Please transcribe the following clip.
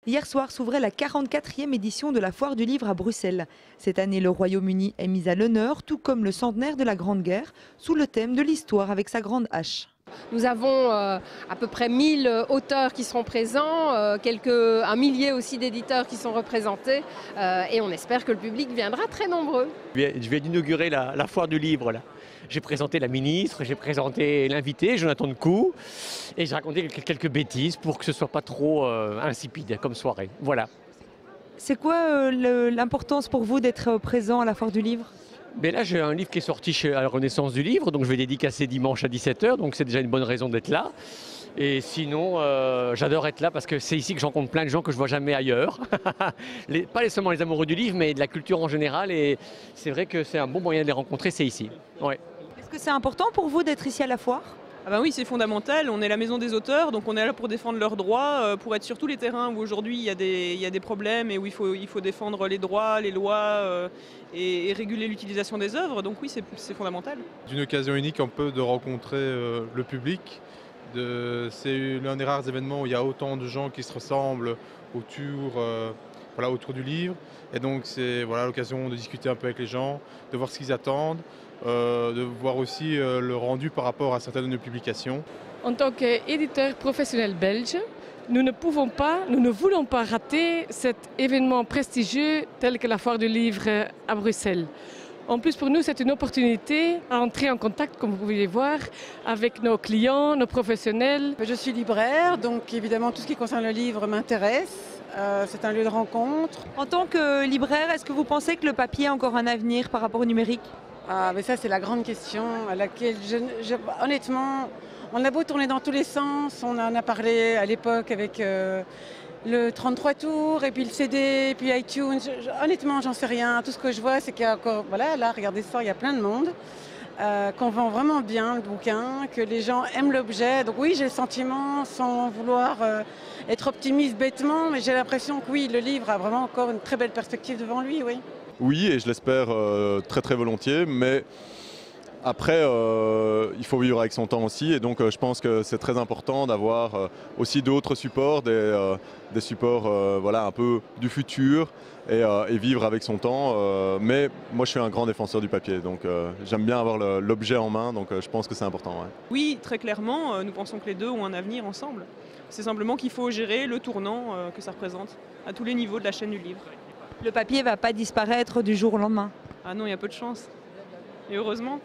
Hier soir s'ouvrait la 44e édition de la Foire du Livre à Bruxelles. Cette année, le Royaume-Uni est mis à l'honneur, tout comme le centenaire de la Grande Guerre, sous le thème de l'histoire avec sa grande hache. Nous avons à peu près 1000 auteurs qui seront présents, un millier aussi d'éditeurs qui sont représentés et on espère que le public viendra très nombreux. Je viens d'inaugurer la Foire du Livre là. J'ai présenté la ministre, j'ai présenté l'invité, Jonathan Decoux, et j'ai raconté quelques bêtises pour que ce ne soit pas trop insipide comme soirée. Voilà. C'est quoi l'importance pour vous d'être présent à la Foire du Livre ? Mais là, j'ai un livre qui est sorti chez la Renaissance du Livre, donc je vais dédicacer dimanche à 17 h, donc c'est déjà une bonne raison d'être là. Et sinon, j'adore être là parce que c'est ici que je rencontre plein de gens que je ne vois jamais ailleurs. Pas seulement les amoureux du livre, mais de la culture en général. Et c'est vrai que c'est un bon moyen de les rencontrer, c'est ici. Ouais. Est-ce que c'est important pour vous d'être ici à la foire ? Ah ben oui, c'est fondamental. On est la maison des auteurs, donc on est là pour défendre leurs droits, pour être sur tous les terrains où aujourd'hui il y a des problèmes et où il faut défendre les droits, les lois et réguler l'utilisation des œuvres. Donc oui, c'est fondamental. C'est une occasion unique un peu de rencontrer le public. C'est l'un des rares événements où il y a autant de gens qui se ressemblent autour du livre. Et donc c'est l'occasion de discuter un peu avec les gens, de voir ce qu'ils attendent, de voir aussi le rendu par rapport à certaines de nos publications. En tant qu'éditeur professionnel belge, nous ne voulons pas rater cet événement prestigieux tel que la Foire du Livre à Bruxelles. En plus, pour nous, c'est une opportunité à entrer en contact, comme vous pouvez voir, avec nos clients, nos professionnels. Je suis libraire, donc évidemment tout ce qui concerne le livre m'intéresse. C'est un lieu de rencontre. En tant que libraire, est-ce que vous pensez que le papier a encore un avenir par rapport au numérique ? Ah, mais ça, c'est la grande question à laquelle, honnêtement, on a beau tourner dans tous les sens. On en a parlé à l'époque avec le 33 tours, et puis le CD, et puis iTunes. Honnêtement, j'en sais rien. Tout ce que je vois, c'est qu'il y a encore... Voilà, là, regardez ça, il y a plein de monde. Qu'on vend vraiment bien le bouquin, que les gens aiment l'objet. Donc oui, j'ai le sentiment, sans vouloir être optimiste bêtement, mais j'ai l'impression que oui, le livre a vraiment encore une très belle perspective devant lui, oui. Oui, et je l'espère très très volontiers, mais après, il faut vivre avec son temps aussi, et donc je pense que c'est très important d'avoir aussi d'autres supports, des supports un peu du futur, et vivre avec son temps. Mais moi, je suis un grand défenseur du papier, donc j'aime bien avoir l'objet en main, donc je pense que c'est important. Ouais. Oui, très clairement, nous pensons que les deux ont un avenir ensemble. C'est simplement qu'il faut gérer le tournant que ça représente à tous les niveaux de la chaîne du livre. Le papier ne va pas disparaître du jour au lendemain. Ah non, il y a peu de chance. Et heureusement.